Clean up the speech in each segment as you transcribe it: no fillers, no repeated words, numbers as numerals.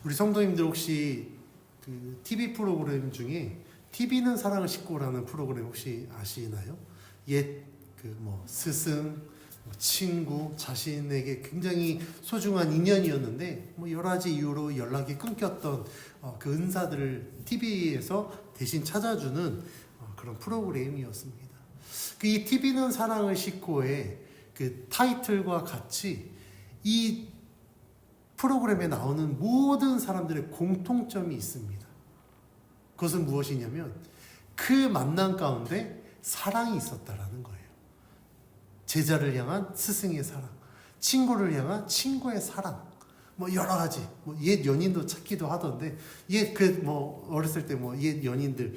우리 성도님들 혹시 그 TV 프로그램 중에 TV는 사랑을 싣고라는 프로그램 혹시 아시나요? 옛 그 뭐 스승, 친구, 자신에게 굉장히 소중한 인연이었는데 뭐 여러 가지 이유로 연락이 끊겼던 그 은사들을 TV에서 대신 찾아주는 그런 프로그램이었습니다. 이 TV는 사랑을 싣고의 그 타이틀과 같이 이 프로그램에 나오는 모든 사람들의 공통점이 있습니다. 그것은 무엇이냐면 그 만남 가운데 사랑이 있었다라는 거예요. 제자를 향한 스승의 사랑, 친구를 향한 친구의 사랑, 뭐 여러 가지, 뭐 옛 연인도 찾기도 하던데 옛 그 뭐 어렸을 때 뭐 옛 연인들.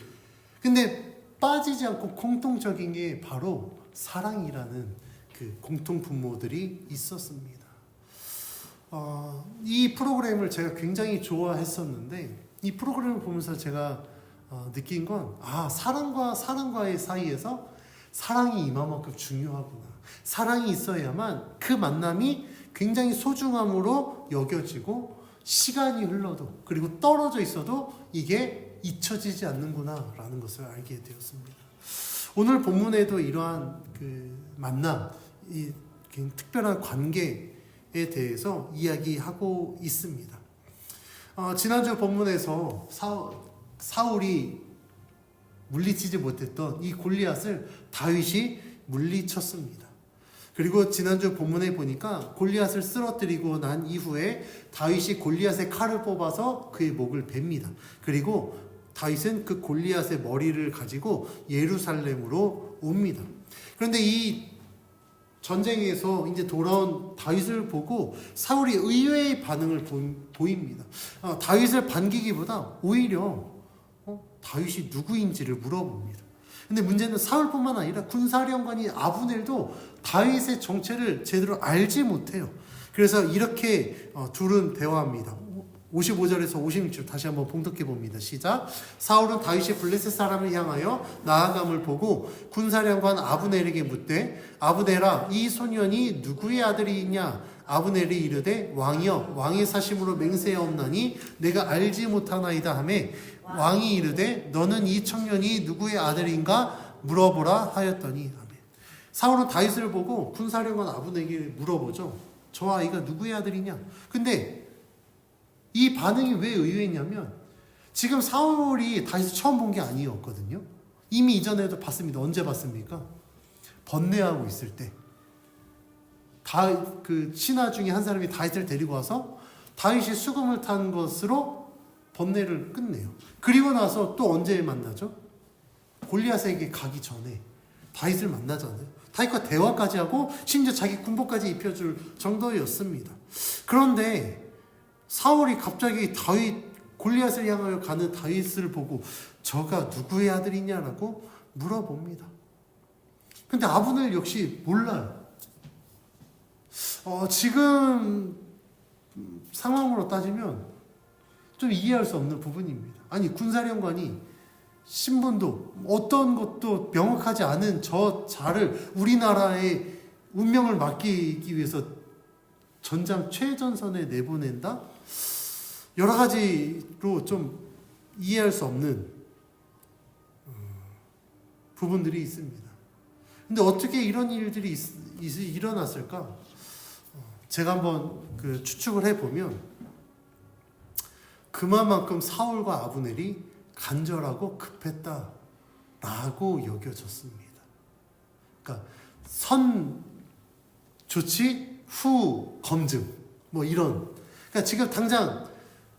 근데 빠지지 않고 공통적인 게 바로 사랑이라는 그 공통 분모들이 있었습니다. 이 프로그램을 제가 굉장히 좋아했었는데 이 프로그램을 보면서 제가 느낀 건 사랑과 사랑과의 사이에서 사랑이 이만큼 중요하구나. 사랑이 있어야만 그 만남이 굉장히 소중함으로 여겨지고 시간이 흘러도 그리고 떨어져 있어도 이게 잊혀지지 않는구나 라는 것을 알게 되었습니다. 오늘 본문에도 이러한 그 만남, 이 특별한 관계에 대해서 이야기하고 있습니다. 지난주 본문에서 사울이 물리치지 못했던 이 골리앗을 다윗이 물리쳤습니다. 그리고 지난주 본문에 보니까 골리앗을 쓰러뜨리고 난 이후에 다윗이 골리앗의 칼을 뽑아서 그의 목을 베니다. 그리고 다윗은 그 골리앗의 머리를 가지고 예루살렘으로 옵니다. 그런데 이 전쟁에서 이제 돌아온 다윗을 보고 사울이 의외의 반응을 보입니다. 다윗을 반기기보다 오히려 다윗이 누구인지를 물어봅니다. 근데 문제는 사울뿐만 아니라 군사령관인 아브넬도 다윗의 정체를 제대로 알지 못해요. 그래서 이렇게 둘은 대화합니다. 55절에서 56절 다시 한번 봉독해 봅니다. 시작. 사울은 다윗이 블레셋 사람을 향하여 나아감을 보고 군사령관 아브넬에게 묻되 아브넬아 이 소년이 누구의 아들이냐? 아브넬이 이르되 왕이여 왕의 사심으로 맹세하옵나니 내가 알지 못하나이다 하매 왕이 이르되 너는 이 청년이 누구의 아들인가 물어보라 하였더니 아멘. 사울은 다윗을 보고 군사령관 아브넬에게 물어보죠. 저 아이가 누구의 아들이냐? 근데 이 반응이 왜 의외냐면 지금 사울이 다윗을 처음 본 게 아니었거든요. 이미 이전에도 봤습니다. 언제 봤습니까? 번뇌하고 있을 때 그 신하 중에 한 사람이 다윗을 데리고 와서 다윗이 수금을 탄 것으로 번뇌를 끝내요. 그리고 나서 또 언제 만나죠? 골리앗에게 가기 전에 다윗을 만나잖아요. 다윗과 대화까지 하고 심지어 자기 군복까지 입혀줄 정도였습니다. 그런데 사울이 갑자기 골리앗을 향하여 가는 다윗을 보고 저가 누구의 아들이냐라고 물어봅니다. 근데 아브넬 역시 몰라요. 지금 상황으로 따지면 좀 이해할 수 없는 부분입니다. 아니 군사령관이 신분도 어떤 것도 명확하지 않은 저 자를 우리나라의 운명을 맡기기 위해서 전장 최전선에 내보낸다? 여러 가지로 좀 이해할 수 없는 부분들이 있습니다. 근데 어떻게 이런 일들이 일어났을까? 제가 한번 추측을 해보면 그만큼 사울과 아브넬이 간절하고 급했다라고 여겨졌습니다. 그러니까 선 조치 후 검증 뭐 이런. 그러니까 지금 당장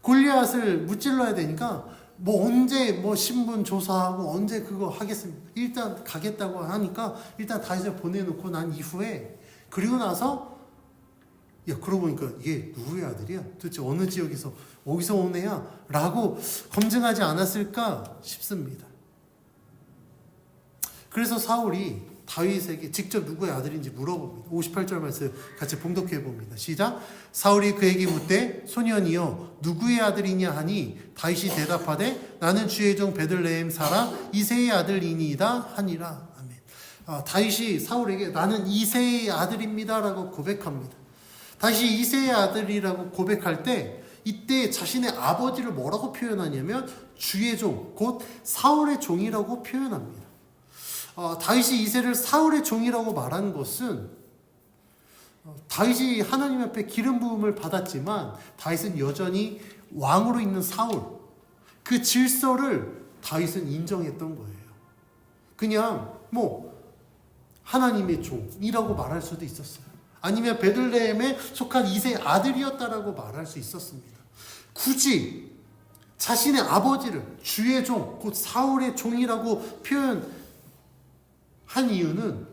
골리앗을 무찔러야 되니까 뭐 언제 뭐 신분 조사하고 언제 그거 하겠습니까? 일단 가겠다고 하니까 일단 다윗을 보내놓고 난 이후에 그리고 나서 야 그러고 보니까 이게 누구의 아들이야? 도대체 어느 지역에서 어디서 온 애야? 라고 검증하지 않았을까 싶습니다. 그래서 사울이 다윗에게 직접 누구의 아들인지 물어봅니다. 58절 말씀 같이 봉독해 봅니다. 시작. 사울이 그에게 묻되 소년이여 누구의 아들이냐 하니 다윗이 대답하되 나는 주의 종 베들레헴 사람 이새의 아들이니이다 하니라. 아멘. 다윗이 사울에게 나는 이새의 아들입니다라고 고백합니다. 다시 이새의 아들이라고 고백할 때 이때 자신의 아버지를 뭐라고 표현하냐면 주의 종, 곧 사울의 종이라고 표현합니다. 다윗이 이새를 사울의 종이라고 말한 것은 다윗이 하나님 앞에 기름 부음을 받았지만 다윗은 여전히 왕으로 있는 사울, 그 질서를 다윗은 인정했던 거예요. 그냥 하나님의 종이라고 말할 수도 있었어요. 아니면 베들레헴에 속한 이새의 아들이었다라고 말할 수 있었습니다. 굳이 자신의 아버지를 주의 종, 곧 사울의 종이라고 표현한 이유는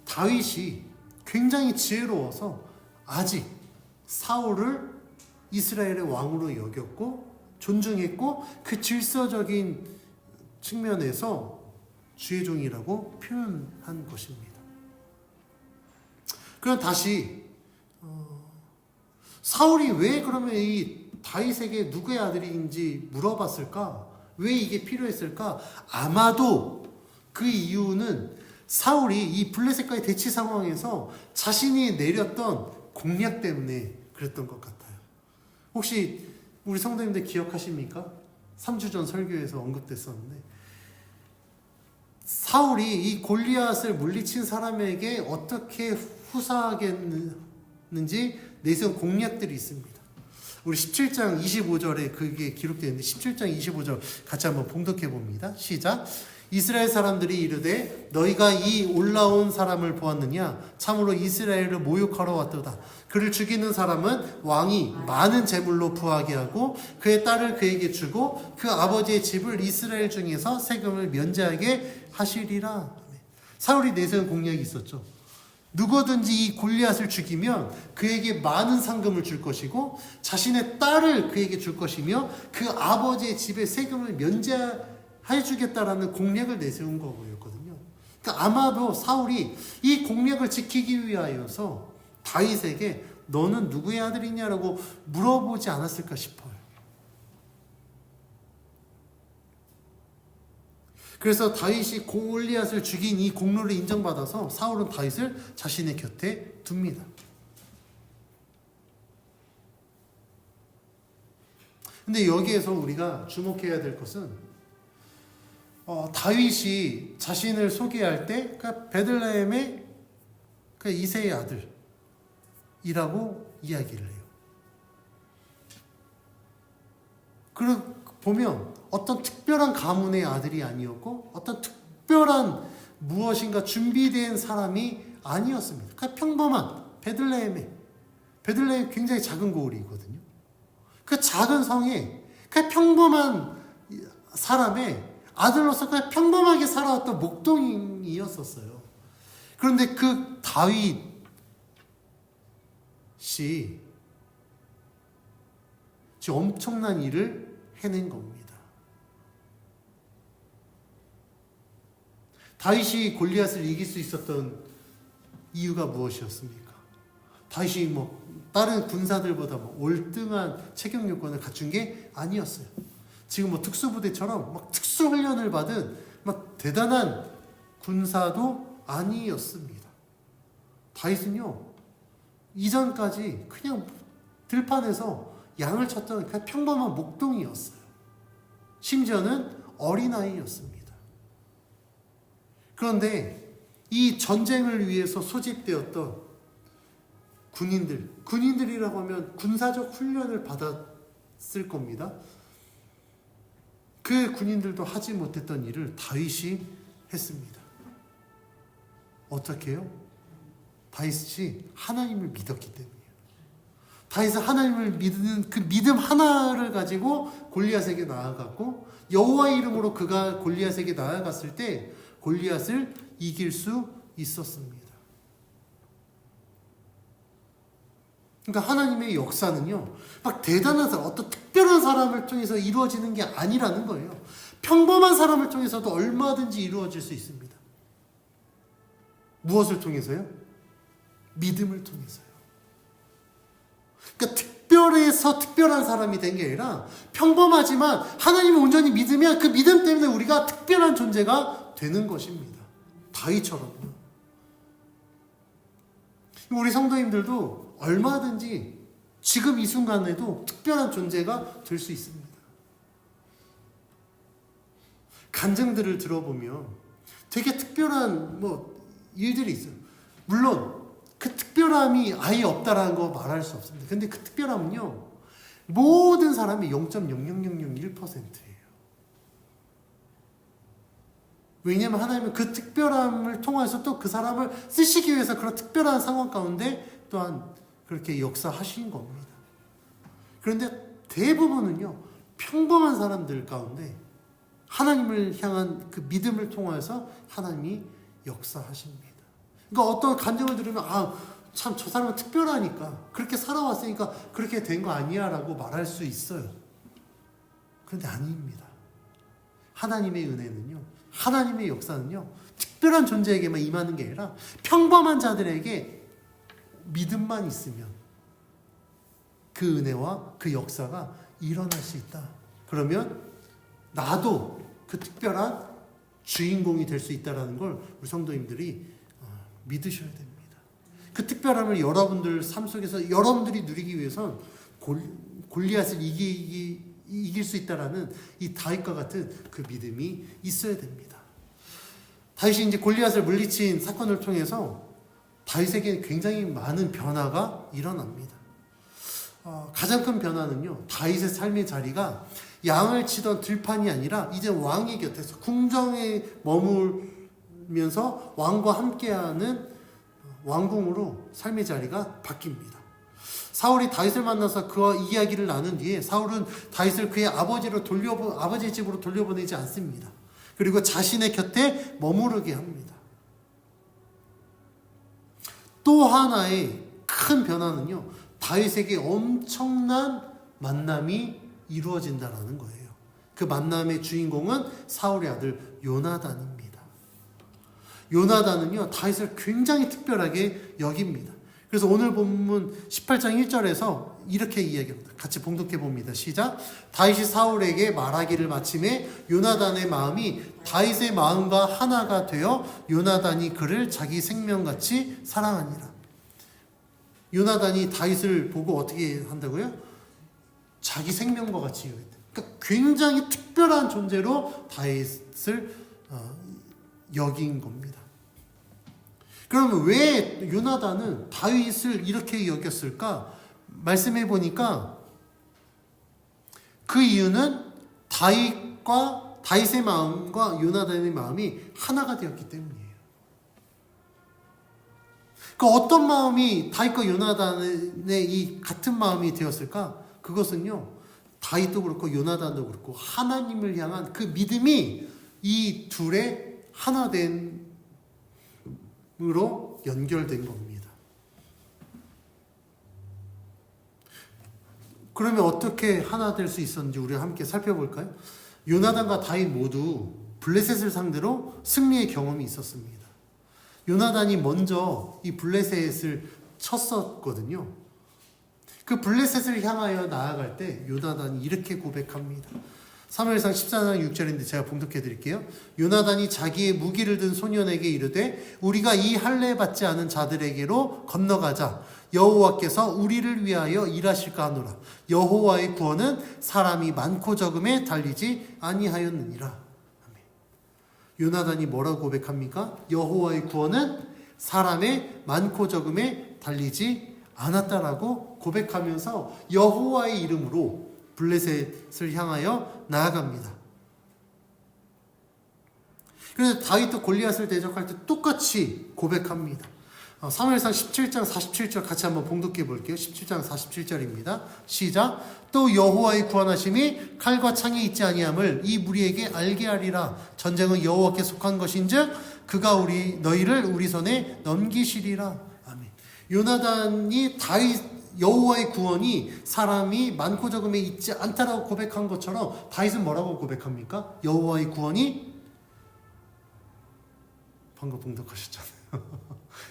다윗이 굉장히 지혜로워서 아직 사울을 이스라엘의 왕으로 여겼고 존중했고 그 질서적인 측면에서 주의 종이라고 표현한 것입니다. 그럼 다시 사울이 왜 그러면 이 다윗에게 누구의 아들인지 물어봤을까? 왜 이게 필요했을까? 아마도 그 이유는 사울이 이 블레셋과의 대치 상황에서 자신이 내렸던 공략 때문에 그랬던 것 같아요. 혹시 우리 성도님들 기억하십니까? 3주 전 설교에서 언급됐었는데 사울이 이 골리앗을 물리친 사람에게 어떻게 후사하겠는지 내세운 공략들이 있습니다. 우리 17장 25절에 그게 기록되어 있는데 17장 25절 같이 한번 봉독해 봅니다. 시작. 이스라엘 사람들이 이르되 너희가 이 올라온 사람을 보았느냐? 참으로 이스라엘을 모욕하러 왔도다. 그를 죽이는 사람은 왕이 많은 재물로 부하게 하고 그의 딸을 그에게 주고 그 아버지의 집을 이스라엘 중에서 세금을 면제하게 하시리라. 사울이 내세운 공약이 있었죠. 누구든지 이 골리앗을 죽이면 그에게 많은 상금을 줄 것이고 자신의 딸을 그에게 줄 것이며 그 아버지의 집의 세금을 면제해주겠다라는 공약을 내세운 거였거든요. 그러니까 아마도 사울이 이 공약을 지키기 위하여서 다윗에게 너는 누구의 아들이냐라고 물어보지 않았을까 싶어요. 그래서 다윗이 골리앗을 죽인 이 공로를 인정받아서 사울은 다윗을 자신의 곁에 둡니다. 근데 여기에서 우리가 주목해야 될 것은 다윗이 자신을 소개할 때 베들레헴의 이새의 아들이라고 이야기를 해요. 그리고 보면 어떤 특별한 가문의 아들이 아니었고 어떤 특별한 무엇인가 준비된 사람이 아니었습니다. 그냥 평범한 베들레헴 굉장히 작은 고을이거든요. 그 작은 성에 그냥 평범한 사람의 아들로서 그냥 평범하게 살아왔던 목동이었었어요. 그런데 그 다윗이 엄청난 일을 해낸 겁니다. 다윗이 골리앗을 이길 수 있었던 이유가 무엇이었습니까? 다윗이 다른 군사들보다 월등한 체격 요건을 갖춘 게 아니었어요. 지금 특수부대처럼 특수훈련을 받은 대단한 군사도 아니었습니다. 다윗은요, 이전까지 그냥 들판에서 양을 쳤던 그냥 평범한 목동이었어요. 심지어는 어린아이였습니다. 그런데 이 전쟁을 위해서 소집되었던 군인들이라고 하면 군사적 훈련을 받았을 겁니다. 그 군인들도 하지 못했던 일을 다윗이 했습니다. 어떻게 해요? 다윗이 하나님을 믿었기 때문이에요. 다윗은 하나님을 믿는 그 믿음 하나를 가지고 골리앗에게 나아갔고 여호와의 이름으로 그가 골리앗에게 나아갔을 때 골리앗을 이길 수 있었습니다. 그러니까 하나님의 역사는요, 대단한 사람, 어떤 특별한 사람을 통해서 이루어지는 게 아니라는 거예요. 평범한 사람을 통해서도 얼마든지 이루어질 수 있습니다. 무엇을 통해서요? 믿음을 통해서요. 그러니까 특별해서 특별한 사람이 된 게 아니라 평범하지만 하나님을 온전히 믿으면 그 믿음 때문에 우리가 특별한 존재가 되는 것입니다. 다윗처럼요. 우리 성도님들도 얼마든지 지금 이 순간에도 특별한 존재가 될 수 있습니다. 간증들을 들어보면 되게 특별한 일들이 있어요. 물론 그 특별함이 아예 없다라는 거 말할 수 없습니다. 근데 그 특별함은요, 모든 사람이 0.00001%예요. 왜냐하면 하나님은 그 특별함을 통해서 또 그 사람을 쓰시기 위해서 그런 특별한 상황 가운데 또한 그렇게 역사하신 겁니다. 그런데 대부분은요, 평범한 사람들 가운데 하나님을 향한 그 믿음을 통해서 하나님이 역사하십니다. 그러니까 어떤 간증을 들으면 참 저 사람은 특별하니까 그렇게 살아왔으니까 그렇게 된 거 아니야 라고 말할 수 있어요. 그런데 아닙니다. 하나님의 은혜는요, 하나님의 역사는요, 특별한 존재에게만 임하는 게 아니라 평범한 자들에게 믿음만 있으면 그 은혜와 그 역사가 일어날 수 있다. 그러면 나도 그 특별한 주인공이 될 수 있다는 걸 우리 성도님들이 믿으셔야 됩니다. 그 특별함을 여러분들 삶 속에서 여러분들이 누리기 위해선 골리앗을 이길 수 있다라는 이 다윗과 같은 그 믿음이 있어야 됩니다. 다윗이 이제 골리앗을 물리친 사건을 통해서 다윗에게 굉장히 많은 변화가 일어납니다. 가장 큰 변화는요, 다윗의 삶의 자리가 양을 치던 들판이 아니라 이제 왕의 곁에서 궁정에 머물면서 왕과 함께하는 왕궁으로 삶의 자리가 바뀝니다. 사울이 다윗을 만나서 그와 이야기를 나눈 뒤에 사울은 다윗을 그의 아버지 집으로 돌려보내지 않습니다. 그리고 자신의 곁에 머무르게 합니다. 또 하나의 큰 변화는요, 다윗에게 엄청난 만남이 이루어진다는 거예요. 그 만남의 주인공은 사울의 아들 요나단입니다. 요나단은요, 다윗을 굉장히 특별하게 여깁니다. 그래서 오늘 본문 18장 1절에서 이렇게 이야기합니다. 같이 봉독해 봅니다. 시작. 다윗이 사울에게 말하기를 마침에 요나단의 마음이 다윗의 마음과 하나가 되어 요나단이 그를 자기 생명같이 사랑하니라. 요나단이 다윗을 보고 어떻게 한다고요? 자기 생명과 같이 여겼다. 그러니까 굉장히 특별한 존재로 다윗을 여긴 겁니다. 그러면 왜 요나단은 다윗을 이렇게 여겼을까? 말씀해 보니까 그 이유는 다윗의 마음과 요나단의 마음이 하나가 되었기 때문이에요. 그 어떤 마음이 다윗과 요나단의 이 같은 마음이 되었을까? 그것은요, 다윗도 그렇고 요나단도 그렇고 하나님을 향한 그 믿음이 이 둘의 하나됨으로 연결된 겁니다. 그러면 어떻게 하나 될 수 있었는지 우리 함께 살펴볼까요? 요나단과 다윗 모두 블레셋을 상대로 승리의 경험이 있었습니다. 요나단이 먼저 이 블레셋을 쳤었거든요. 그 블레셋을 향하여 나아갈 때 요나단이 이렇게 고백합니다. 사무엘상 14장 6절인데 제가 봉독해 드릴게요. 요나단이 자기의 무기를 든 소년에게 이르되 우리가 이 할례 받지 않은 자들에게로 건너가자. 여호와께서 우리를 위하여 일하실까 하노라. 여호와의 구원은 사람이 많고 적음에 달리지 아니하였느니라. 아멘. 요나단이 뭐라고 고백합니까? 여호와의 구원은 사람의 많고 적음에 달리지 않았다라고 고백하면서 여호와의 이름으로 블레셋을 향하여 나아갑니다. 그래서 다윗도 골리앗을 대적할 때 똑같이 고백합니다. 사무엘상 17장 47절 같이 한번 봉독해 볼게요. 17장 47절입니다. 시작. 또 여호와의 구원하심이 칼과 창에 있지 아니함을 이 무리에게 알게 하리라. 전쟁은 여호와께 속한 것인즉 그가 너희를 우리 손에 넘기시리라. 아멘. 요나단이 여호와의 구원이 사람이 많고 적음에 있지 않다라고 고백한 것처럼 다윗은 뭐라고 고백합니까? 여호와의 구원이 방금 봉독하셨잖아요.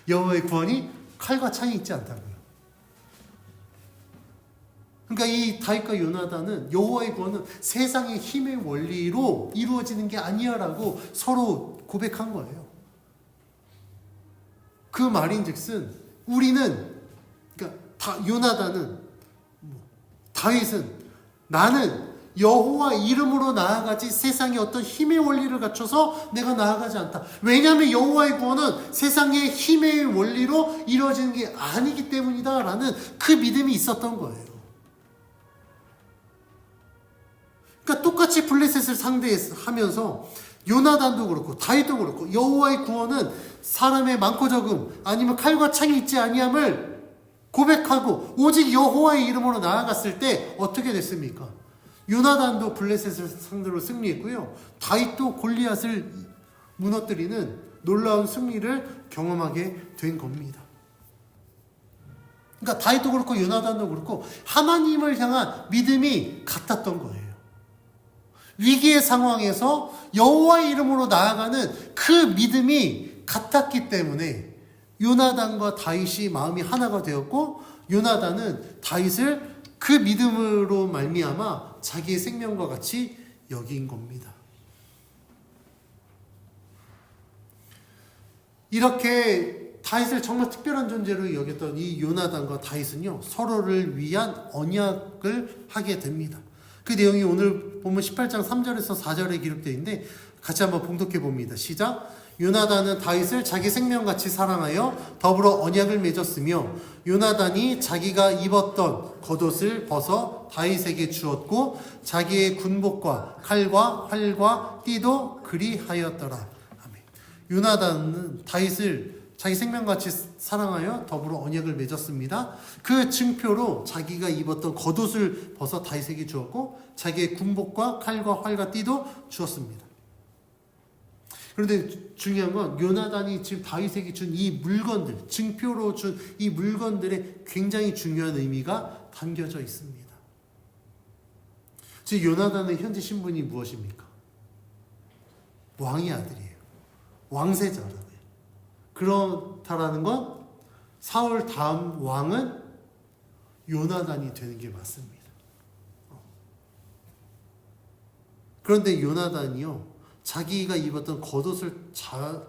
여호와의 구원이 칼과 창이 있지 않다고요. 그러니까 이 다윗과 요나단은 여호와의 구원은 세상의 힘의 원리로 이루어지는 게 아니야라고 서로 고백한 거예요. 그 말인즉슨 우리는, 그러니까 요나단은 다윗은 나는 여호와 이름으로 나아가지 세상의 어떤 힘의 원리를 갖춰서 내가 나아가지 않다. 왜냐하면 여호와의 구원은 세상의 힘의 원리로 이루어지는 게 아니기 때문이다 라는 그 믿음이 있었던 거예요. 그러니까 똑같이 블레셋을 상대하면서 요나단도 그렇고 다윗도 그렇고 여호와의 구원은 사람의 많고 적음 아니면 칼과 창이 있지 아니함을 고백하고 오직 여호와의 이름으로 나아갔을 때 어떻게 됐습니까? 요나단도 블레셋을 상대로 승리했고요. 다윗도 골리앗을 무너뜨리는 놀라운 승리를 경험하게 된 겁니다. 그러니까 다윗도 그렇고 요나단도 그렇고 하나님을 향한 믿음이 같았던 거예요. 위기의 상황에서 여호와의 이름으로 나아가는 그 믿음이 같았기 때문에 요나단과 다윗이 마음이 하나가 되었고 요나단은 다윗을 그 믿음으로 말미암아 자기의 생명과 같이 여긴 겁니다. 이렇게 다윗을 정말 특별한 존재로 여겼던 이 요나단과 다윗은요 서로를 위한 언약을 하게 됩니다. 그 내용이 오늘 보면 18장 3절에서 4절에 기록되어 있는데 같이 한번 봉독해 봅니다. 시작. 요나단은 다윗을 자기 생명같이 사랑하여 더불어 언약을 맺었으며 요나단이 자기가 입었던 겉옷을 벗어 다윗에게 주었고 자기의 군복과 칼과 활과 띠도 그리하였더라. 아멘. 요나단은 다윗을 자기 생명같이 사랑하여 더불어 언약을 맺었습니다. 그 증표로 자기가 입었던 겉옷을 벗어 다윗에게 주었고 자기의 군복과 칼과 활과 띠도 주었습니다. 그런데 중요한 건 요나단이 지금 다윗에게 준 이 물건들, 증표로 준 이 물건들에 굉장히 중요한 의미가 담겨져 있습니다. 즉 요나단의 현재 신분이 무엇입니까? 왕의 아들이에요. 왕세자라고요. 그렇다라는 건 사울 다음 왕은 요나단이 되는 게 맞습니다. 그런데 요나단이요. 자기가 입었던 겉옷을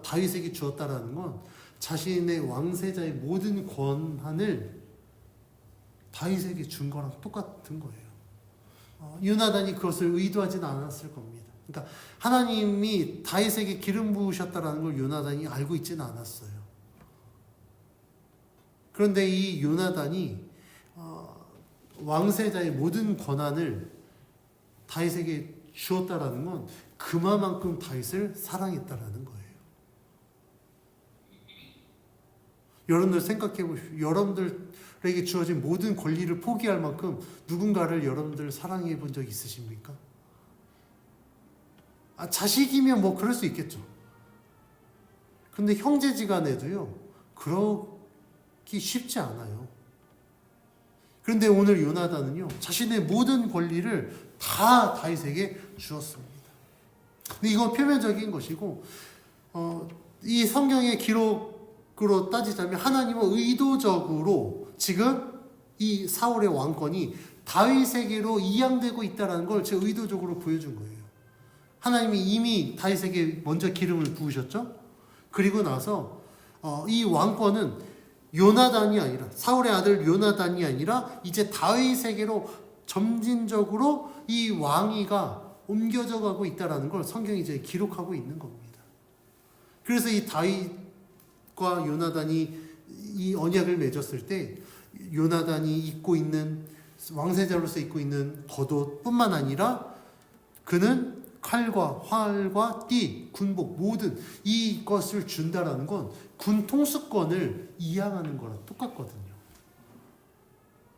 다윗에게 주었다라는 건 자신의 왕세자의 모든 권한을 다윗에게 준 거랑 똑같은 거예요. 요나단이 그것을 의도하지는 않았을 겁니다. 그러니까 하나님이 다윗에게 기름 부으셨다라는 걸 요나단이 알고 있지는 않았어요. 그런데 이 요나단이 왕세자의 모든 권한을 다윗에게 주었다라는 건 그만큼 다윗을 사랑했다라는 거예요. 여러분들 생각해 보십시오. 여러분들에게 주어진 모든 권리를 포기할 만큼 누군가를 여러분들 사랑해 본 적 있으십니까? 자식이면 뭐 그럴 수 있겠죠. 근데 형제지간에도요, 그러기 쉽지 않아요. 그런데 오늘 요나단은요, 자신의 모든 권리를 다 다윗에게 주었습니다. 근데 이건 표면적인 것이고, 이 성경의 기록으로 따지자면 하나님은 의도적으로 지금 이 사울의 왕권이 다윗에게로 이양되고 있다는 걸 제가 의도적으로 보여준 거예요. 하나님이 이미 다윗에게 먼저 기름을 부으셨죠? 그리고 나서 이 왕권은 요나단이 아니라 사울의 아들 요나단이 아니라 이제 다윗에게로 점진적으로 이 왕위가 옮겨져 가고 있다는 걸 성경이 이제 기록하고 있는 겁니다. 그래서 이 다윗과 요나단이 이 언약을 맺었을 때 요나단이 입고 있는 왕세자로서 입고 있는 겉옷뿐만 아니라 그는 칼과 활과 띠, 군복 모든 이것을 준다라는 건 군 통수권을 이양하는 거랑 똑같거든요.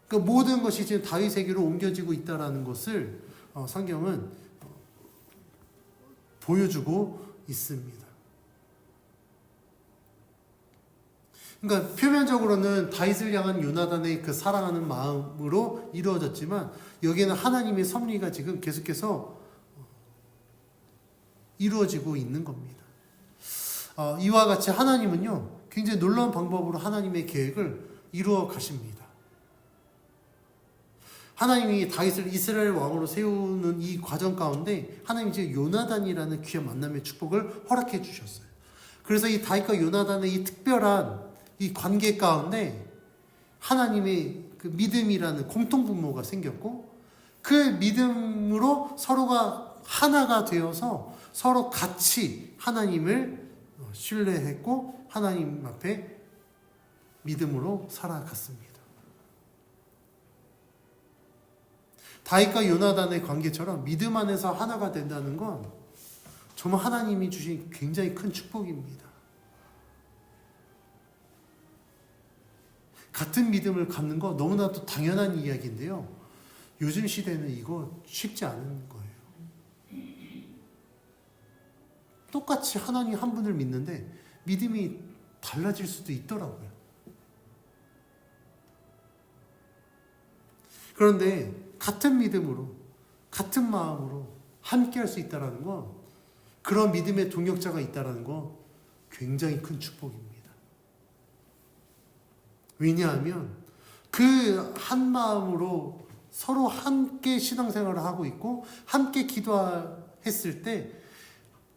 그러니까 모든 것이 지금 다윗에게로 옮겨지고 있다라는 것을 성경은 보여주고 있습니다. 그러니까 표면적으로는 다윗을 향한 요나단의 그 사랑하는 마음으로 이루어졌지만 여기에는 하나님의 섭리가 지금 계속해서 이루어지고 있는 겁니다. 이와 같이 하나님은요, 굉장히 놀라운 방법으로 하나님의 계획을 이루어 가십니다. 하나님이 다윗을 이스라엘 왕으로 세우는 이 과정 가운데 하나님이 지금 요나단이라는 귀한 만남의 축복을 허락해 주셨어요. 그래서 이 다윗과 요나단의 이 특별한 이 관계 가운데 하나님의 그 믿음이라는 공통분모가 생겼고 그 믿음으로 서로가 하나가 되어서 서로 같이 하나님을 신뢰했고 하나님 앞에 믿음으로 살아갔습니다. 다윗과 요나단의 관계처럼 믿음 안에서 하나가 된다는 건 정말 하나님이 주신 굉장히 큰 축복입니다. 같은 믿음을 갖는 거 너무나도 당연한 이야기인데요. 요즘 시대는 이거 쉽지 않은 거예요. 똑같이 하나님 한 분을 믿는데 믿음이 달라질 수도 있더라고요. 그런데 같은 믿음으로, 같은 마음으로 함께 할 수 있다는 건, 그런 믿음의 동역자가 있다는 건 굉장히 큰 축복입니다. 왜냐하면 그 한 마음으로 서로 함께 신앙생활을 하고 있고 함께 기도했을 때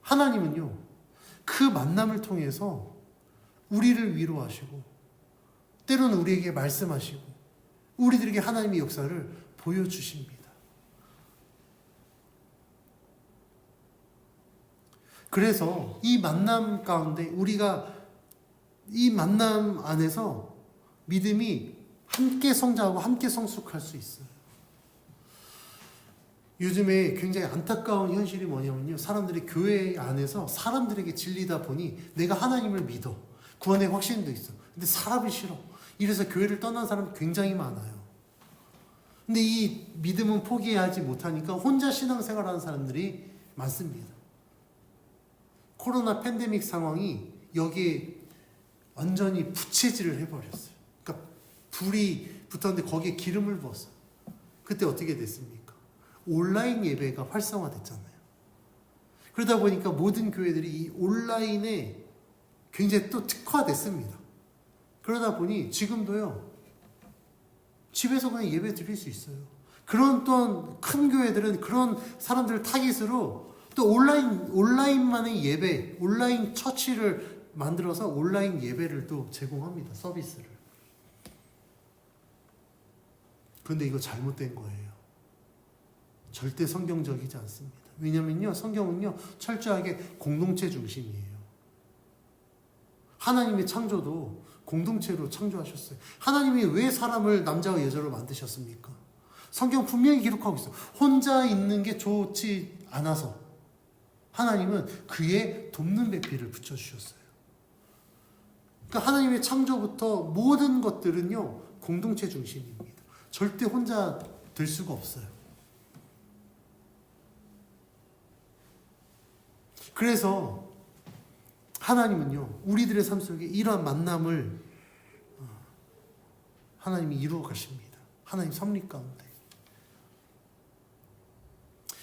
하나님은요, 그 만남을 통해서 우리를 위로하시고 때로는 우리에게 말씀하시고 우리들에게 하나님의 역사를 보여주십니다. 그래서 이 만남 가운데 우리가 이 만남 안에서 믿음이 함께 성장하고 함께 성숙할 수 있어요. 요즘에 굉장히 안타까운 현실이 뭐냐면요, 사람들이 교회 안에서 사람들에게 질리다 보니 내가 하나님을 믿어, 구원의 확신도 있어, 근데 사람이 싫어, 이래서 교회를 떠난 사람이 굉장히 많아요. 근데 이 믿음은 포기하지 못하니까 혼자 신앙생활하는 사람들이 많습니다. 코로나 팬데믹 상황이 여기에 완전히 부채질을 해버렸어요. 그러니까 불이 붙었는데 거기에 기름을 부었어요. 그때 어떻게 됐습니까? 온라인 예배가 활성화됐잖아요. 그러다 보니까 모든 교회들이 이 온라인에 굉장히 또 특화됐습니다. 그러다 보니 지금도요, 집에서 그냥 예배 드릴 수 있어요. 그런 또한 큰 교회들은 그런 사람들을 타깃으로 또 온라인만의 예배, 온라인 처치를 만들어서 온라인 예배를 또 제공합니다. 서비스를. 그런데 이거 잘못된 거예요. 절대 성경적이지 않습니다. 왜냐면요, 성경은요, 철저하게 공동체 중심이에요. 하나님의 창조도 공동체로 창조하셨어요. 하나님이 왜 사람을 남자와 여자로 만드셨습니까? 성경 분명히 기록하고 있어요. 혼자 있는 게 좋지 않아서 하나님은 그의 돕는 배필을 붙여주셨어요. 그러니까 하나님의 창조부터 모든 것들은요, 공동체 중심입니다. 절대 혼자 될 수가 없어요. 그래서 하나님은요, 우리들의 삶 속에 이러한 만남을 하나님이 이루어 가십니다. 하나님 섭리 가운데.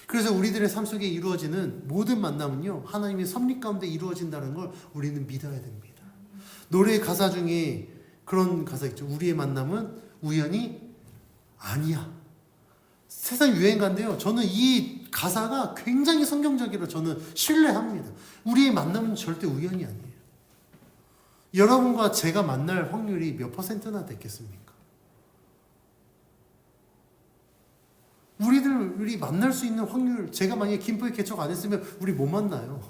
그래서 우리들의 삶 속에 이루어지는 모든 만남은요, 하나님의 섭리 가운데 이루어진다는 걸 우리는 믿어야 됩니다. 노래 가사 중에 그런 가사 있죠. 우리의 만남은 우연이 아니야. 세상 유행가인데요, 저는 이 가사가 굉장히 성경적이라 저는 신뢰합니다. 우리의 만남은 절대 우연이 아니에요. 여러분과 제가 만날 확률이 몇 %나 됐겠습니까? 우리 만날 수 있는 확률, 제가 만약에 김포에 개척 안 했으면 우리 못 만나요.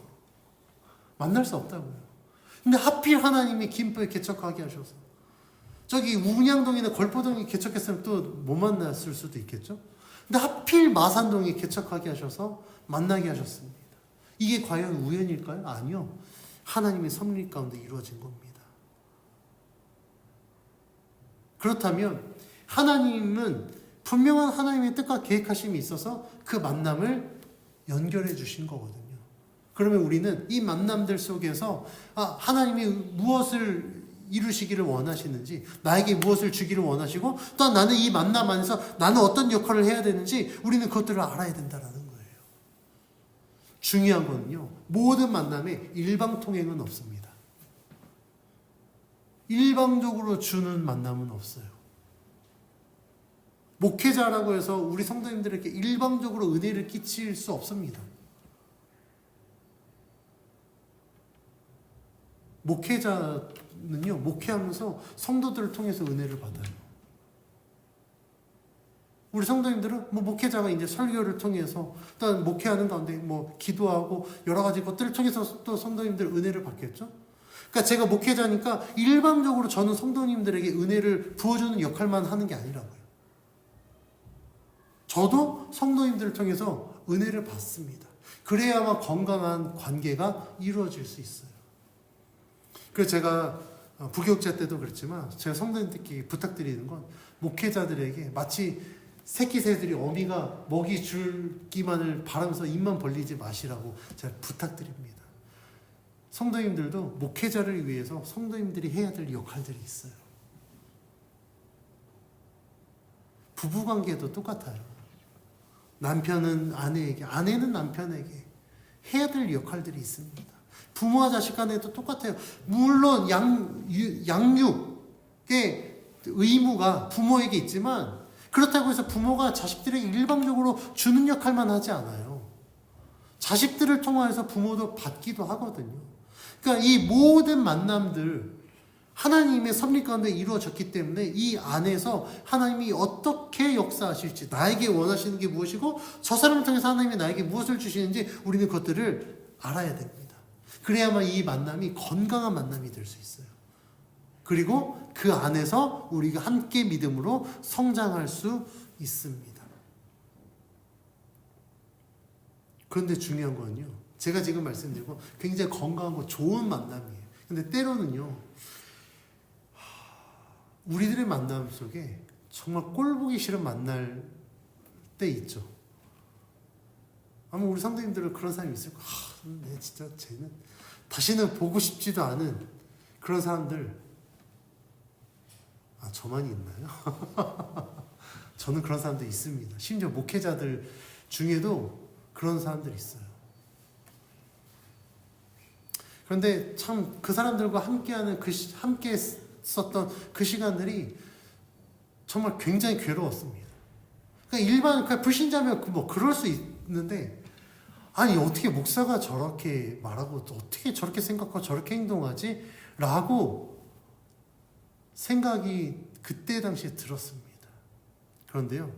만날 수 없다고요. 근데 하필 하나님이 김포에 개척하게 하셔서, 저기 운양동이나 걸포동에 개척했으면 또 못 만났을 수도 있겠죠. 근데 하필 마산동에 개척하게 하셔서 만나게 하셨습니다. 이게 과연 우연일까요? 아니요. 하나님의 섭리 가운데 이루어진 겁니다. 그렇다면 하나님은 분명한 하나님의 뜻과 계획하심이 있어서 그 만남을 연결해 주신 거거든요. 그러면 우리는 이 만남들 속에서 하나님이 무엇을 이루시기를 원하시는지, 나에게 무엇을 주기를 원하시고, 또 나는 이 만남 안에서 나는 어떤 역할을 해야 되는지 우리는 그것들을 알아야 된다는 거예요. 중요한 거는요, 모든 만남에 일방통행은 없습니다. 일방적으로 주는 만남은 없어요. 목회자라고 해서 우리 성도님들에게 일방적으로 은혜를 끼칠 수 없습니다. 목회자는요, 목회하면서 성도들을 통해서 은혜를 받아요. 우리 성도님들은 뭐 목회자가 이제 설교를 통해서 또 목회하는 가운데 뭐 기도하고 여러 가지 것들을 통해서 또 성도님들 은혜를 받겠죠. 그러니까 제가 목회자니까 일방적으로 저는 성도님들에게 은혜를 부어주는 역할만 하는 게 아니라고요. 저도 성도님들을 통해서 은혜를 받습니다. 그래야만 건강한 관계가 이루어질 수 있어요. 그래서 제가 부교육자 때도 그랬지만 제가 성도님들께 부탁드리는 건 목회자들에게 마치 새끼 새들이 어미가 먹이 줄기만을 바라면서 입만 벌리지 마시라고 제가 부탁드립니다. 성도님들도 목회자를 위해서 성도님들이 해야 될 역할들이 있어요. 부부관계도 똑같아요. 남편은 아내에게, 아내는 남편에게 해야 될 역할들이 있습니다. 부모와 자식 간에도 똑같아요. 물론 양육의 의무가 부모에게 있지만 그렇다고 해서 부모가 자식들에게 일방적으로 주는 역할만 하지 않아요. 자식들을 통해서 부모도 받기도 하거든요. 그러니까 이 모든 만남들 하나님의 섭리 가운데 이루어졌기 때문에 이 안에서 하나님이 어떻게 역사하실지, 나에게 원하시는 게 무엇이고 저 사람을 통해서 하나님이 나에게 무엇을 주시는지 우리는 그것들을 알아야 됩니다. 그래야만 이 만남이 건강한 만남이 될 수 있어요. 그리고 그 안에서 우리가 함께 믿음으로 성장할 수 있습니다. 그런데 중요한 건요, 제가 지금 말씀드리고 굉장히 건강하고 좋은 만남이에요. 근데 때로는요, 우리들의 만남 속에 정말 꼴보기 싫은 만날 때 있죠. 아마 우리 상대님들은 그런 사람이 있을 거예요. 네, 진짜 쟤는 다시는 보고 싶지도 않은 그런 사람들. 저만이 있나요? 저는 그런 사람들 있습니다. 심지어 목회자들 중에도 그런 사람들이 있어요. 그런데 참 그 사람들과 함께하는 함께 썼던 그 시간들이 정말 굉장히 괴로웠습니다. 그러니까 일반 그냥 불신자면 뭐 그럴 수 있는데, 아니 어떻게 목사가 저렇게 말하고 어떻게 저렇게 생각하고 저렇게 행동하지? 라고 생각이 그때 당시에 들었습니다. 그런데요,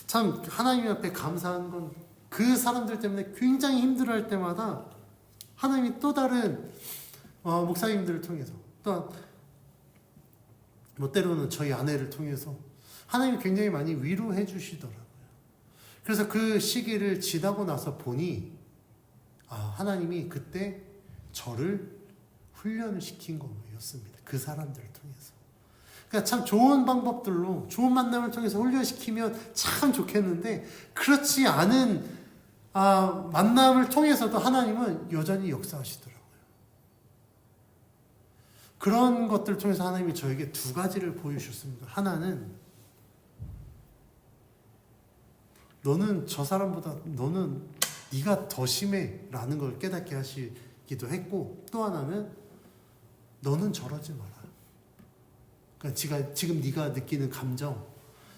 참 하나님 앞에 감사한 건 그 사람들 때문에 굉장히 힘들어할 때마다 하나님이 또 다른 목사님들을 통해서, 또 뭐 때로는 저희 아내를 통해서 하나님이 굉장히 많이 위로해 주시더라고요. 그래서 그 시기를 지나고 나서 보니 하나님이 그때 저를 훈련을 시킨 거였습니다. 그 사람들을 통해서. 그러니까 참 좋은 방법들로 좋은 만남을 통해서 훈련시키면 참 좋겠는데, 그렇지 않은 만남을 통해서도 하나님은 여전히 역사하시더라고요. 그런 것들을 통해서 하나님이 저에게 두 가지를 보여주셨습니다. 하나는, 너는 저 사람보다 너는 네가 더 심해 라는 걸 깨닫게 하시기도 했고, 또 하나는 너는 저러지 마라. 그러니까 지금 네가 느끼는 감정,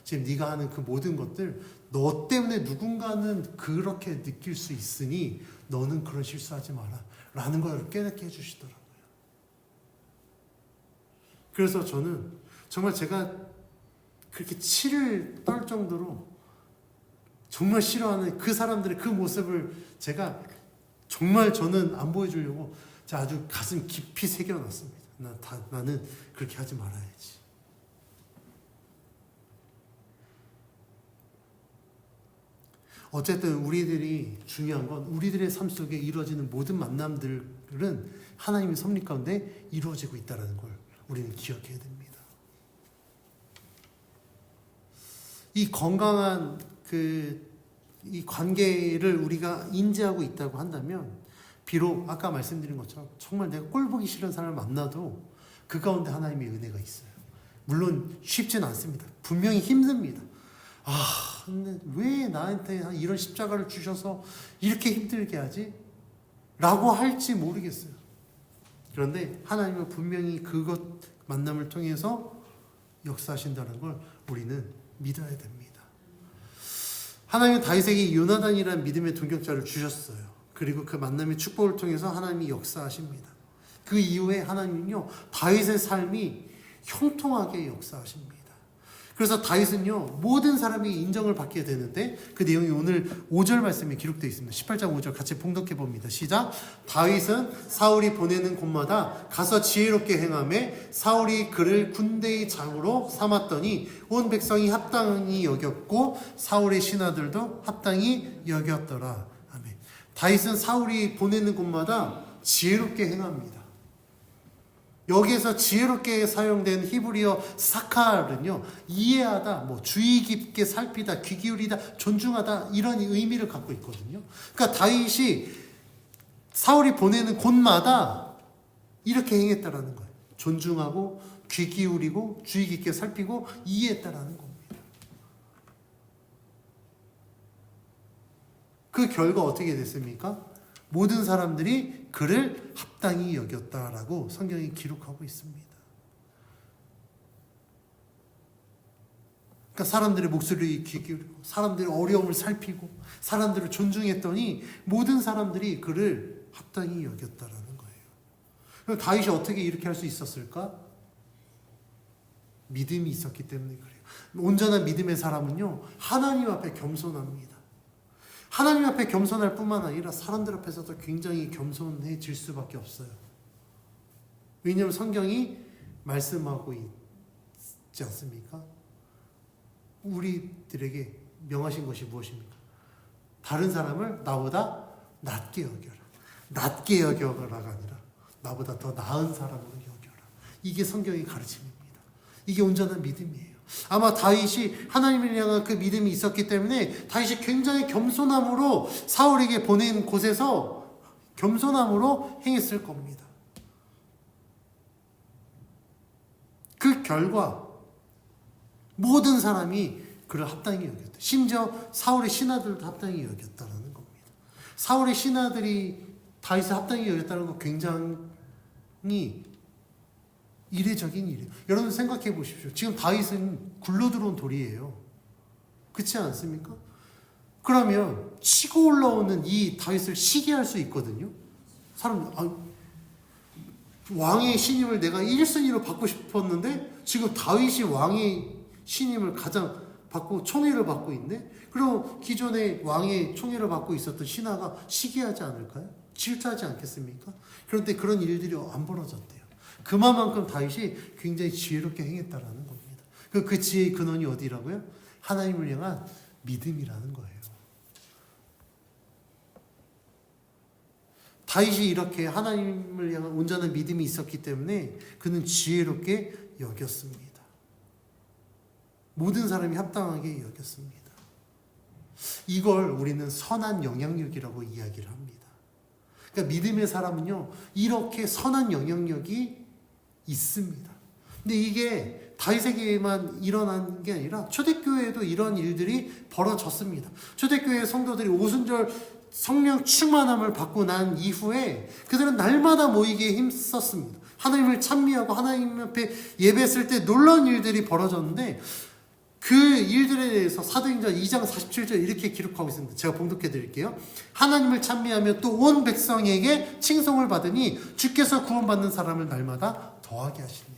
지금 네가 하는 그 모든 것들, 너 때문에 누군가는 그렇게 느낄 수 있으니 너는 그런 실수하지 마라 라는 걸 깨닫게 해주시더라고요. 그래서 저는 정말 제가 그렇게 치를 떨 정도로 정말 싫어하는 그 사람들의 그 모습을 제가 정말 저는 안 보여주려고 아주 가슴 깊이 새겨놨습니다. 나는 그렇게 하지 말아야지. 어쨌든 우리들이 중요한 건 우리들의 삶 속에 이루어지는 모든 만남들은 하나님의 섭리 가운데 이루어지고 있다는 걸 우리는 기억해야 됩니다. 이 건강한 이 관계를 우리가 인지하고 있다고 한다면, 비록 아까 말씀드린 것처럼 정말 내가 꼴보기 싫은 사람을 만나도 그 가운데 하나님의 은혜가 있어요. 물론 쉽진 않습니다. 분명히 힘듭니다. 근데 왜 나한테 이런 십자가를 주셔서 이렇게 힘들게 하지? 라고 할지 모르겠어요. 그런데 하나님은 분명히 그것 만남을 통해서 역사하신다는 걸 우리는 믿어야 됩니다. 하나님은 다윗에게 요나단이라는 믿음의 동역자를 주셨어요. 그리고 그 만남의 축복을 통해서 하나님이 역사하십니다. 그 이후에 하나님은요, 다윗의 삶이 형통하게 역사하십니다. 그래서 다윗은요, 모든 사람이 인정을 받게 되는데 그 내용이 오늘 5절 말씀에 기록되어 있습니다. 18장 5절 같이 봉독해 봅니다. 시작. 다윗은 사울이 보내는 곳마다 가서 지혜롭게 행하매 사울이 그를 군대의 장으로 삼았더니 온 백성이 합당히 여겼고 사울의 신하들도 합당히 여겼더라. 아멘. 다윗은 사울이 보내는 곳마다 지혜롭게 행합니다. 여기에서 지혜롭게 사용된 히브리어 사칼은요, 이해하다, 주의 깊게 살피다, 귀 기울이다, 존중하다, 이런 의미를 갖고 있거든요. 그러니까 다윗이 사울이 보내는 곳마다 이렇게 행했다라는 거예요. 존중하고 귀 기울이고 주의 깊게 살피고 이해했다라는 겁니다. 그 결과 어떻게 됐습니까? 모든 사람들이 그를 합당히 여겼다라고 성경이 기록하고 있습니다. 그러니까 사람들의 목소리를 귀 기울이고 사람들의 어려움을 살피고 사람들을 존중했더니 모든 사람들이 그를 합당히 여겼다라는 거예요. 그럼 다윗이 어떻게 이렇게 할 수 있었을까? 믿음이 있었기 때문에 그래요. 온전한 믿음의 사람은요, 하나님 앞에 겸손합니다. 하나님 앞에 겸손할 뿐만 아니라 사람들 앞에서도 굉장히 겸손해질 수밖에 없어요. 왜냐하면 성경이 말씀하고 있지 않습니까? 우리들에게 명하신 것이 무엇입니까? 다른 사람을 나보다 낮게 여겨라. 낮게 여겨라가 아니라 나보다 더 나은 사람으로 여겨라. 이게 성경의 가르침입니다. 이게 온전한 믿음이에요. 아마 다윗이 하나님을 향한 그 믿음이 있었기 때문에 다윗이 굉장히 겸손함으로 사울에게 보낸 곳에서 겸손함으로 행했을 겁니다. 그 결과 모든 사람이 그를 합당히 여겼다. 심지어 사울의 신하들도 합당히 여겼다는 겁니다. 사울의 신하들이 다윗을 합당히 여겼다는 거 굉장히 이례적인 일이에요. 여러분 생각해 보십시오. 지금 다윗은 굴러 들어온 돌이에요. 그렇지 않습니까? 그러면 치고 올라오는 이 다윗을 시기할 수 있거든요. 사람, 왕의 신임을 내가 1순위로 받고 싶었는데 지금 다윗이 왕의 신임을 가장 받고 총애를 받고 있네. 그리고 기존에 왕의 총애를 받고 있었던 신하가 시기하지 않을까요? 질투하지 않겠습니까? 그런데 그런 일들이 안 벌어졌대요. 그만큼 다윗이 굉장히 지혜롭게 행했다라는 겁니다. 그 지혜의 근원이 어디라고요? 하나님을 향한 믿음이라는 거예요. 다윗이 이렇게 하나님을 향한 온전한 믿음이 있었기 때문에 그는 지혜롭게 여겼습니다. 모든 사람이 합당하게 여겼습니다. 이걸 우리는 선한 영향력이라고 이야기를 합니다. 그러니까 믿음의 사람은요, 이렇게 선한 영향력이 있습니다. 근데 이게 다윗에게만 일어난 게 아니라 초대교회에도 이런 일들이 벌어졌습니다. 초대교회 성도들이 오순절 성령 충만함을 받고 난 이후에 그들은 날마다 모이기에 힘썼습니다. 하나님을 찬미하고 하나님 앞에 예배했을 때 놀라운 일들이 벌어졌는데 그 일들에 대해서 사도행전 2장 47절 이렇게 기록하고 있습니다. 제가 봉독해 드릴게요. 하나님을 찬미하며 또 온 백성에게 칭송을 받으니 주께서 구원받는 사람을 날마다 더하게 하시니라.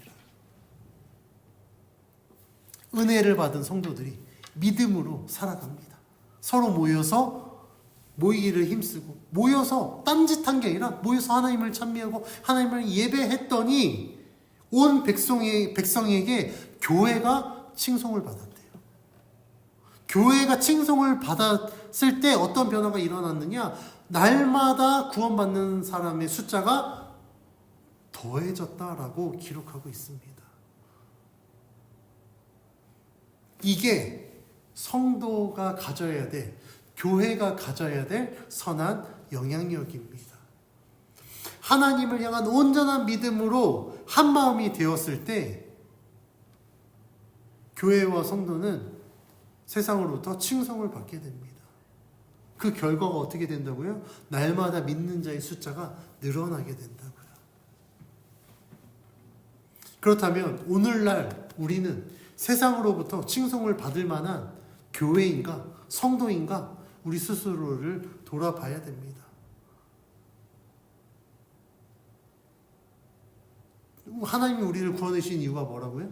은혜를 받은 성도들이 믿음으로 살아갑니다. 서로 모이기를 힘쓰고 모여서 딴짓한 게 아니라 모여서 하나님을 찬미하고 하나님을 예배했더니 온 백성에게 교회가 칭송을 받았대요. 교회가 칭송을 받았을 때 어떤 변화가 일어났느냐? 날마다 구원받는 사람의 숫자가 더해졌다라고 기록하고 있습니다. 이게 성도가 가져야 될, 교회가 가져야 될 선한 영향력입니다. 하나님을 향한 온전한 믿음으로 한 마음이 되었을 때 교회와 성도는 세상으로부터 칭송을 받게 됩니다. 그 결과가 어떻게 된다고요? 날마다 믿는 자의 숫자가 늘어나게 된다고요. 그렇다면 오늘날 우리는 세상으로부터 칭송을 받을 만한 교회인가 성도인가 우리 스스로를 돌아봐야 됩니다. 하나님이 우리를 구원해 주신 이유가 뭐라고요?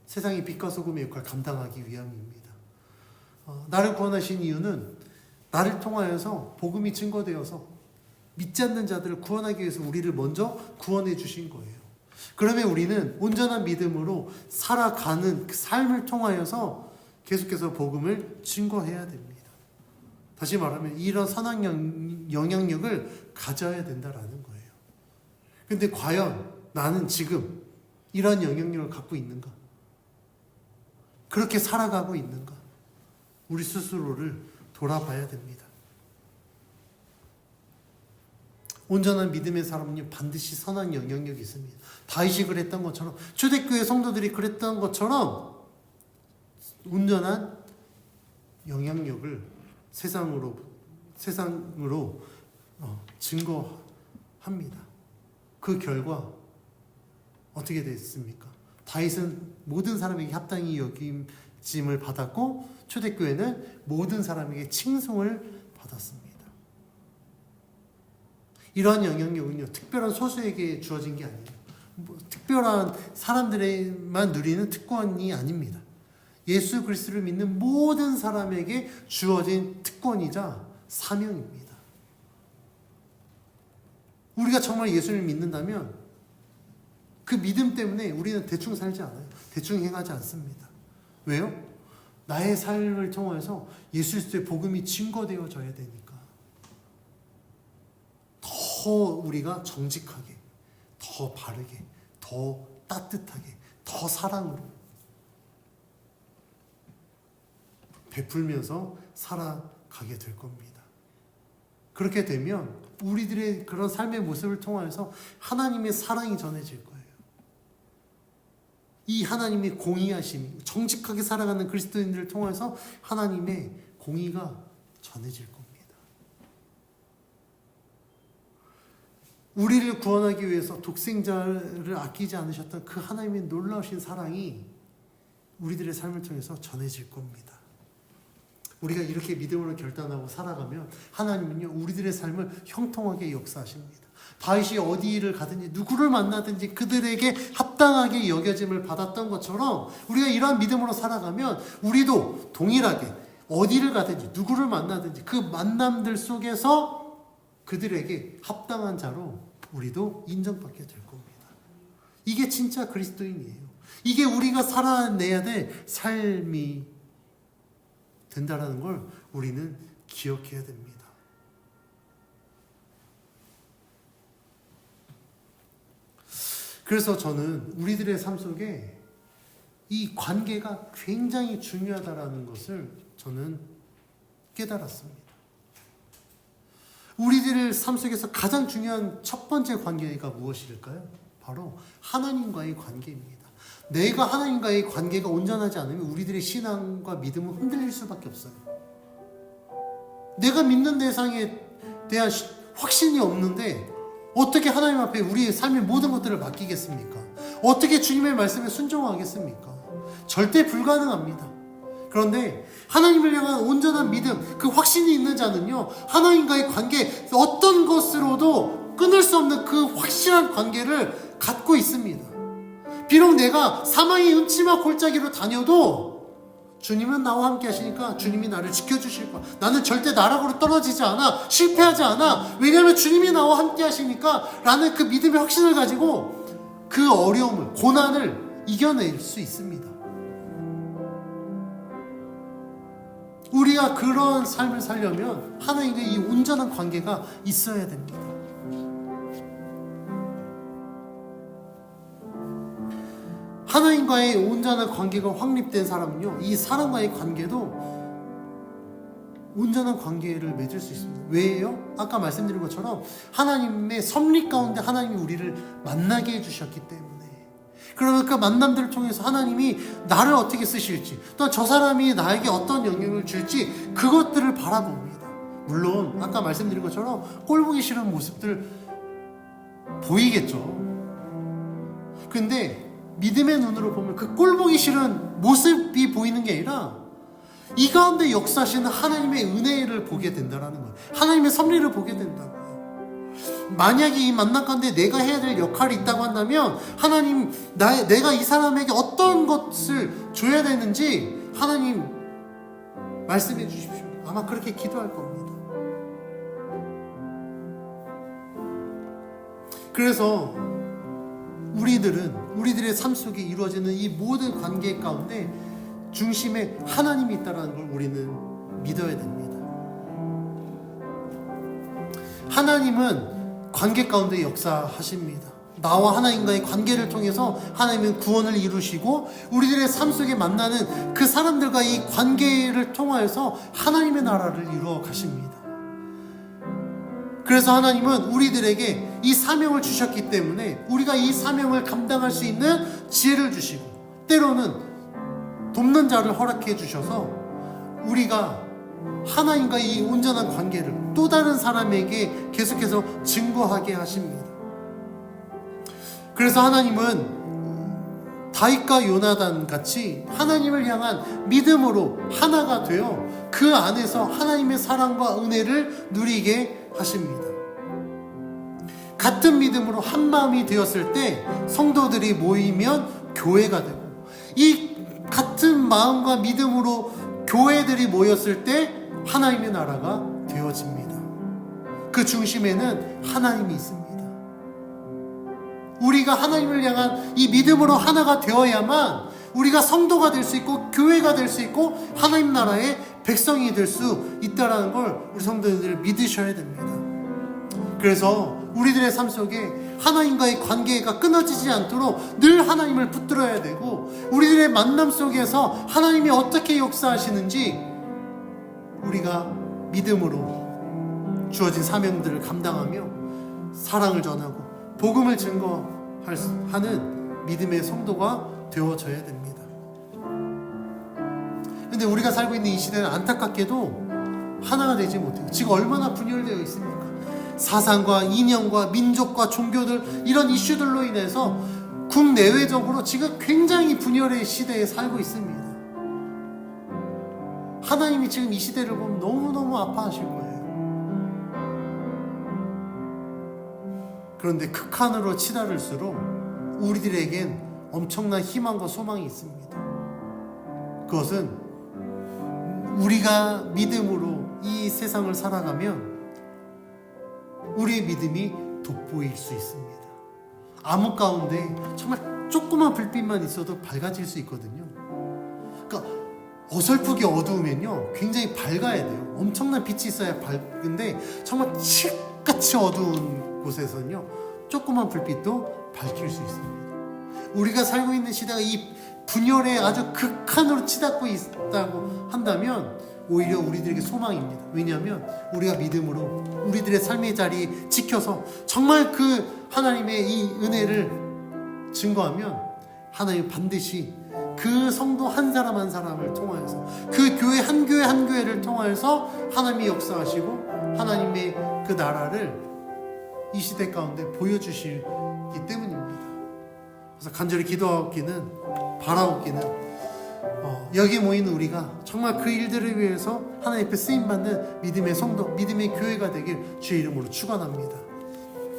세상의 빛과 소금의 역할을 감당하기 위함입니다. 나를 구원하신 이유는 나를 통하여서 복음이 증거되어서 믿지 않는 자들을 구원하기 위해서 우리를 먼저 구원해 주신 거예요. 그러면 우리는 온전한 믿음으로 살아가는 그 삶을 통하여서 계속해서 복음을 증거해야 됩니다. 다시 말하면 이런 선한 영향력을 가져야 된다라는 거예요. 근데 과연 나는 지금 이런 영향력을 갖고 있는가? 그렇게 살아가고 있는가? 우리 스스로를 돌아봐야 됩니다. 온전한 믿음의 사람은 반드시 선한 영향력이 있습니다. 다윗이 그랬던 것처럼, 초대교회 성도들이 그랬던 것처럼 온전한 영향력을 세상으로 증거합니다. 그 결과 어떻게 됐습니까? 다윗은 모든 사람에게 합당히 여김을 받았고, 초대교회는 모든 사람에게 칭송을 받았습니다. 이러한 영향력은요, 특별한 소수에게 주어진 게 아니에요. 특별한 사람들만 누리는 특권이 아닙니다. 예수 그리스도를 믿는 모든 사람에게 주어진 특권이자 사명입니다. 우리가 정말 예수를 믿는다면 그 믿음 때문에 우리는 대충 살지 않아요. 대충 행하지 않습니다. 왜요? 나의 삶을 통해서 예수 그리스도의 복음이 증거되어져야 되니까. 더 우리가 정직하게, 더 바르게, 더 따뜻하게, 더 사랑으로 베풀면서 살아가게 될 겁니다. 그렇게 되면 우리들의 그런 삶의 모습을 통해서 하나님의 사랑이 전해질 거예요. 이 하나님의 공의하심, 정직하게 살아가는 그리스도인들을 통해서 하나님의 공의가 전해질 겁니다. 우리를 구원하기 위해서 독생자를 아끼지 않으셨던 그 하나님의 놀라우신 사랑이 우리들의 삶을 통해서 전해질 겁니다. 우리가 이렇게 믿음으로 결단하고 살아가면 하나님은요, 우리들의 삶을 형통하게 역사하십니다. 다윗이 어디를 가든지 누구를 만나든지 그들에게 합당하게 여겨짐을 받았던 것처럼 우리가 이러한 믿음으로 살아가면 우리도 동일하게 어디를 가든지 누구를 만나든지 그 만남들 속에서 그들에게 합당한 자로 우리도 인정받게 될 겁니다. 이게 진짜 그리스도인이에요. 이게 우리가 살아내야 될 삶이 된다라는 걸 우리는 기억해야 됩니다. 그래서 저는 우리들의 삶 속에 이 관계가 굉장히 중요하다라는 것을 저는 깨달았습니다. 우리들의 삶 속에서 가장 중요한 첫 번째 관계가 무엇일까요? 바로 하나님과의 관계입니다. 내가 하나님과의 관계가 온전하지 않으면 우리들의 신앙과 믿음은 흔들릴 수밖에 없어요. 내가 믿는 대상에 대한 확신이 없는데 어떻게 하나님 앞에 우리의 삶의 모든 것들을 맡기겠습니까? 어떻게 주님의 말씀에 순종하겠습니까? 절대 불가능합니다. 그런데 하나님을 향한 온전한 믿음, 그 확신이 있는 자는요, 하나님과의 관계, 어떤 것으로도 끊을 수 없는 그 확실한 관계를 갖고 있습니다. 비록 내가 사망의 음침한 골짜기로 다녀도 주님은 나와 함께 하시니까 주님이 나를 지켜주실 거야. 나는 절대 나락으로 떨어지지 않아. 실패하지 않아. 왜냐하면 주님이 나와 함께 하시니까 라는 그 믿음의 확신을 가지고 그 어려움을, 고난을 이겨낼 수 있습니다. 우리가 그런 삶을 살려면 하나님과의 이 온전한 관계가 있어야 됩니다. 하나님과의 온전한 관계가 확립된 사람은요, 이 사람과의 관계도 온전한 관계를 맺을 수 있습니다. 왜요? 아까 말씀드린 것처럼 하나님의 섭리 가운데 하나님이 우리를 만나게 해주셨기 때문에. 그러면 그 만남들을 통해서 하나님이 나를 어떻게 쓰실지, 또 저 사람이 나에게 어떤 영향을 줄지 그것들을 바라봅니다. 물론 아까 말씀드린 것처럼 꼴보기 싫은 모습들 보이겠죠. 근데 믿음의 눈으로 보면 그 꼴보기 싫은 모습이 보이는 게 아니라 이 가운데 역사하시는 하나님의 은혜를 보게 된다는 거예요. 하나님의 섭리를 보게 된다고요. 만약에 이 만남 가운데 내가 해야 될 역할이 있다고 한다면 하나님, 내가 이 사람에게 어떤 것을 줘야 되는지 하나님 말씀해 주십시오. 아마 그렇게 기도할 겁니다. 그래서 우리들의 삶 속에 이루어지는 이 모든 관계 가운데 중심에 하나님이 있다는 걸 우리는 믿어야 됩니다. 하나님은 관계 가운데 역사하십니다. 나와 하나님과의 관계를 통해서 하나님은 구원을 이루시고 우리들의 삶 속에 만나는 그 사람들과 이 관계를 통하여서 하나님의 나라를 이루어 가십니다. 그래서 하나님은 우리들에게 이 사명을 주셨기 때문에 우리가 이 사명을 감당할 수 있는 지혜를 주시고 때로는 돕는 자를 허락해 주셔서 우리가 하나님과 이 온전한 관계를 또 다른 사람에게 계속해서 증거하게 하십니다. 그래서 하나님은 다윗과 요나단 같이 하나님을 향한 믿음으로 하나가 되어 그 안에서 하나님의 사랑과 은혜를 누리게 하십니다. 같은 믿음으로 한 마음이 되었을 때 성도들이 모이면 교회가 되고 이 같은 마음과 믿음으로 교회들이 모였을 때 하나님의 나라가 되어집니다. 그 중심에는 하나님이 있습니다. 우리가 하나님을 향한 이 믿음으로 하나가 되어야만 우리가 성도가 될 수 있고 교회가 될 수 있고 하나님 나라의 백성이 될 수 있다는 걸 우리 성도님들 믿으셔야 됩니다. 그래서 우리들의 삶 속에 하나님과의 관계가 끊어지지 않도록 늘 하나님을 붙들어야 되고 우리들의 만남 속에서 하나님이 어떻게 역사하시는지 우리가 믿음으로 주어진 사명들을 감당하며 사랑을 전하고 복음을 증거하는 믿음의 성도가 되어져야 됩니다. 그런데 우리가 살고 있는 이 시대는 안타깝게도 하나가 되지 못해요. 지금 얼마나 분열되어 있습니까? 사상과 이념과 민족과 종교들 이런 이슈들로 인해서 국내외적으로 지금 굉장히 분열의 시대에 살고 있습니다. 하나님이 지금 이 시대를 보면 너무너무 아파하실 거예요. 그런데 극한으로 치달을수록 우리들에겐 엄청난 희망과 소망이 있습니다. 그것은 우리가 믿음으로 이 세상을 살아가면 우리의 믿음이 돋보일 수 있습니다. 암흑 가운데 정말 조그만 불빛만 있어도 밝아질 수 있거든요. 그러니까 어설프게 어두우면요 굉장히 밝아야 돼요. 엄청난 빛이 있어야 밝은데 정말 칠같이 어두운 곳에서는요 조그만 불빛도 밝힐 수 있습니다. 우리가 살고 있는 시대가 이 분열에 아주 극한으로 치닫고 있다고 한다면 오히려 우리들에게 소망입니다. 왜냐하면 우리가 믿음으로 우리들의 삶의 자리 지켜서 정말 그 하나님의 이 은혜를 증거하면 하나님 반드시 그 성도 한 사람 한 사람을 통하여서 그 교회 한 교회 한 교회를 통하여서 하나님이 역사하시고 하나님의 그 나라를 이 시대 가운데 보여주시기 때문입니다. 그래서 간절히 기도하기는 바라옵기는 여기 모이는 우리가 정말 그 일들을 위해서 하나님 앞에 쓰임받는 믿음의 성도, 믿음의 교회가 되길 주의 이름으로 축원합니다.